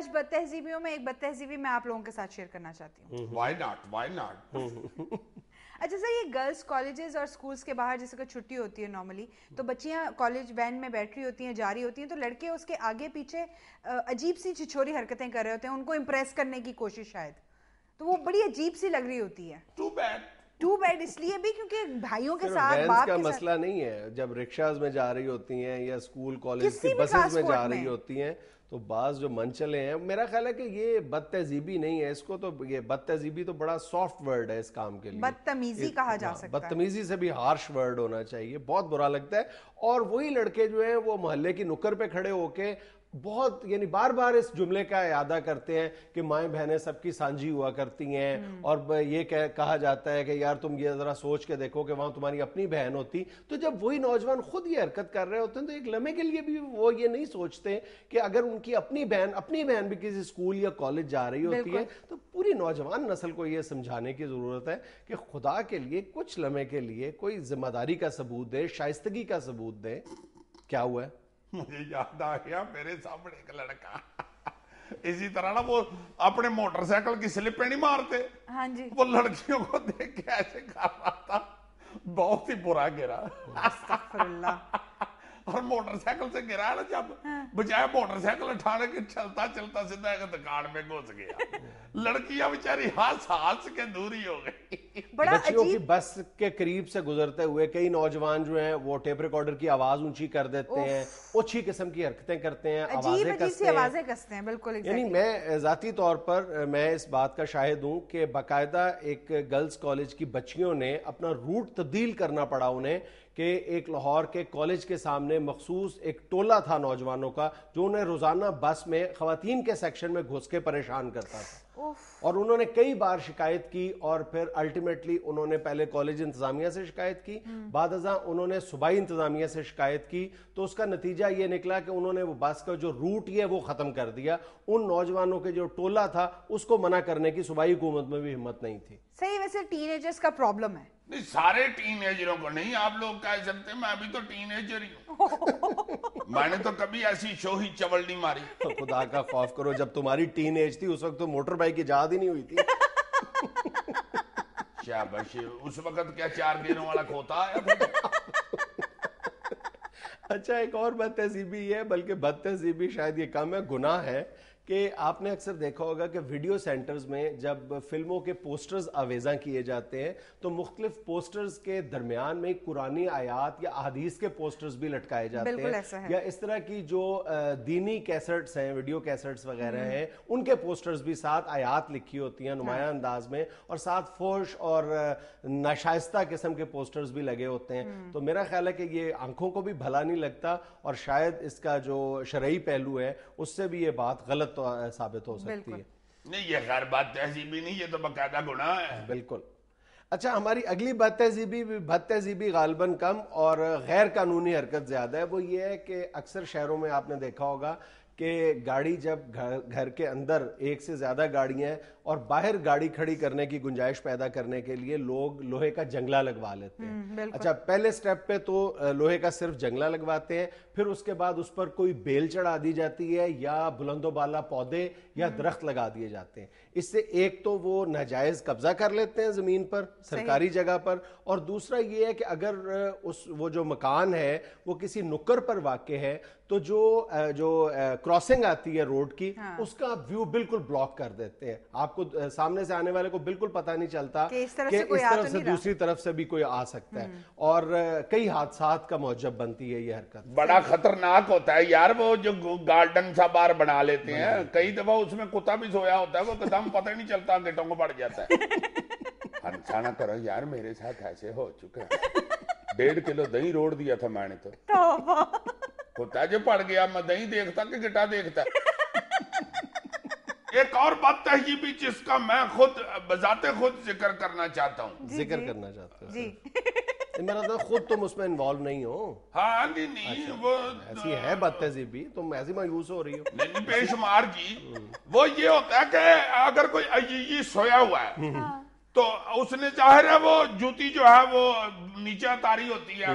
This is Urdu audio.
آج بد تہذیبیوں میں ایک بد تہذیبی میں آپ لوگوں کے ساتھ شیئر کرنا چاہتی ہوں. Why not. اچھا سر, یہ گرلس کالجز اور اسکولس کے باہر جیسے کہ چھٹی ہوتی ہے نارملی, تو بچیاں کالج وین میں بیٹھ رہی ہوتی ہیں, جا رہی ہوتی ہیں, تو لڑکے اس کے آگے پیچھے عجیب سی چھچوری حرکتیں کر رہے ہوتے ہیں, ان کو امپریس کرنے کی کوشش شاید, تو وہ بڑی عجیب سی لگ رہی ہوتی ہے. ٹو بیڈ اس لیے بھی کیونکہ بھائیوں کے ساتھ باپ کا کے ساتھ مسئلہ نہیں ہے. جب رکشاز میں جا رہی ہوتی ہیں یا اسکول کالج کی بسز میں جا رہی ہوتی ہیں تو بعض جو منچلے ہیں, میرا خیال ہے کہ یہ بد تہذیبی نہیں ہے, اس کو تو یہ بد تہذیبی تو بڑا سافٹ ورڈ ہے اس کام کے لیے. بدتمیزی کہا جا سکتا ہے. بدتمیزی سے بھی ہارش ورڈ ہونا چاہیے, بہت برا لگتا ہے. اور وہی لڑکے جو ہیں وہ محلے کی نکر پہ کھڑے ہو کے بہت یعنی بار بار اس جملے کا اعادہ کرتے ہیں کہ مائیں بہنیں سب کی سانجھی ہوا کرتی ہیں, اور یہ کہا جاتا ہے کہ یار تم یہ ذرا سوچ کے دیکھو کہ وہاں تمہاری اپنی بہن ہوتی. تو جب وہی نوجوان خود یہ حرکت کر رہے ہوتے ہیں تو ایک لمحے کے لیے بھی وہ یہ نہیں سوچتے کہ اگر ان کی اپنی بہن بھی کسی اسکول یا کالج جا رہی ہوتی ہے تو پوری نوجوان نسل کو یہ سمجھانے کی ضرورت ہے کہ خدا کے لیے کچھ لمحے کے لیے کوئی ذمہ داری کا ثبوت دے, شائستگی کا ثبوت دے. کیا ہوا ہے؟ مجھے یاد آ گیا میرے سامنے ایک لڑکا اسی طرح نا وہ اپنے موٹر سائیکل کی سلپ پہ نہیں مارتے, ہاں جی, وہ لڑکیوں کو دیکھ کے ایسے کر رہا تھا, بہت ہی برا گرا. استغفر اللہ. اور موٹر سائیکل سے گرا ہے نا, جب بجائے موٹر سائیکل اٹھانے کے چلتا چلتا سیدھا ایک دکان میں گھس گیا. لڑکیاں بیچاری ہاتھ کے دوری ہو گئی. بچیوں کی بس کے قریب سے گزرتے ہوئے کئی نوجوان جو ہیں وہ ٹیپ ریکارڈر کی آواز اونچی کر دیتے ہیں, اوچھی قسم کی حرکتیں کرتے ہیں, آوازیں کستے ہیں. بالکل. یعنی میں ذاتی طور پر میں اس بات کا شاہد ہوں کہ باقاعدہ ایک گرلز کالج کی بچیوں نے اپنا روٹ تبدیل کرنا پڑا انہیں, کہ ایک لاہور کے کالج کے سامنے مخصوص ایک ٹولہ تھا نوجوانوں کا جو انہیں روزانہ بس میں خواتین کے سیکشن میں گھس کے پریشان کرتا تھا. اور انہوں نے کئی بار شکایت کی, اور پھر الٹیمیٹلی انہوں نے پہلے کالج انتظامیہ سے شکایت کی, بعد ازاں انہوں نے صوبائی انتظامیہ سے شکایت کی, تو اس کا نتیجہ یہ نکلا کہ انہوں نے وہ بس کا جو روٹ ہے وہ ختم کر دیا. ان نوجوانوں کے جو ٹولہ تھا اس کو منع کرنے کی صوبائی حکومت میں بھی ہمت نہیں تھی. صحیح. ویسے ٹین ایجرز کا پرابلم ہے. نہیں, سارے ٹین ایجروں کو نہیں, آپ لوگ کہہ سکتے, میں بھی تو ٹین ایجر ہی ہوں. میں نے تو کبھی ایسی شوہی چول نہیں ماری. خدا کا خوف کرو, جب تمہاری ٹین ایج تھی اس وقت تو موٹر بائک ایجاد ہی نہیں ہوئی تھی. شاباش, اس وقت کیا 4 گیروں والا کھوتا آیا. اچھا, ایک اور بد تہذیبی ہے, بلکہ بد تہذیبی شاید یہ کم ہے, گناہ ہے, کہ آپ نے اکثر دیکھا ہوگا کہ ویڈیو سینٹرز میں جب فلموں کے پوسٹرز آویزاں کیے جاتے ہیں تو مختلف پوسٹرز کے درمیان میں قرآنی آیات یا احادیث کے پوسٹرز بھی لٹکائے جاتے ہیں, یا اس طرح کی جو دینی کیسٹس ہیں, ویڈیو کیسٹس وغیرہ ہیں, ان کے پوسٹرز بھی ساتھ آیات لکھی ہوتی ہیں نمایاں انداز میں, اور ساتھ فوش اور ناشائستہ قسم کے پوسٹرز بھی لگے ہوتے ہیں. تو میرا خیال ہے کہ یہ آنکھوں کو بھی بھلا نہیں لگتا, اور شاید اس کا جو شرعی پہلو ہے اس سے بھی یہ بات غلط ثابت ہو سکتی ہے. نہیں, یہ غیر بات تہذیبی نہیں, یہ تو باقاعدہ گناہ ہے. بالکل. اچھا, ہماری اگلی بد تہذیبی غالباً کم اور غیر قانونی حرکت زیادہ ہے. وہ یہ ہے کہ اکثر شہروں میں آپ نے دیکھا ہوگا کہ گاڑی جب گھر کے اندر ایک سے زیادہ گاڑیاں ہیں اور باہر گاڑی کھڑی کرنے کی گنجائش پیدا کرنے کے لیے لوگ لوہے کا جنگلہ لگوا لیتے ہیں. اچھا, پہلے سٹیپ پہ تو لوہے کا صرف جنگلہ لگواتے ہیں, پھر اس کے بعد اس پر کوئی بیل چڑھا دی جاتی ہے یا بلند و بالا پودے یا درخت لگا دیے جاتے ہیں. اس سے ایک تو وہ ناجائز قبضہ کر لیتے ہیں زمین پر, سرکاری جگہ پر, اور دوسرا یہ ہے کہ اگر وہ جو مکان ہے وہ کسی نکر پر واقع ہے تو جو کراسنگ آتی ہے روڈ کی اس کا ویو بالکل بلاک کر دیتے ہیں. آپ کو سامنے سے آنے والے کو بالکل پتہ نہیں چلتا کہ اس طرف سے دوسری طرف سے بھی کوئی آ سکتا ہے, اور کئی حادثات کا موجب بنتی ہے یہ حرکت. بڑا خطرناک ہوتا ہے یار, وہ جو گارڈن سا بار بنا لیتے ہیں, کئی دفعہ اس میں کتا بھی سویا ہوتا ہے, وہ قدم پتہ ہی نہیں چلتا, گٹوں کو پڑ جاتا ہے. ہنسا نہ کرو یار, میرے ساتھ ایسے ہو چکا ہے. 1.5 کلو دہی روڑ دیا تھا میں نے, تو ہوتا جو پڑ گیا, میں دہی دیکھتا کہ گٹا دیکھتا. ایک اور بات تہذیبی جس کا میں خود بذات خود ذکر کرنا چاہتا ہوں. ذکر کرنا چاہتا ہوں جی. میرا تو خود تم اس میں انوالو نہیں ہو. ہاں نہیں, وہ ایسی ہے بد تہذیبی, تم ایسی مایوس ہو رہی ہو. نہیں بے شمار جی. وہ یہ ہوتا ہے کہ اگر کوئی عجیجی سویا ہوا ہے تو اس نے ظاہر ہے وہ جوتی جو ہے وہ نیچے اتاری ہوتی ہے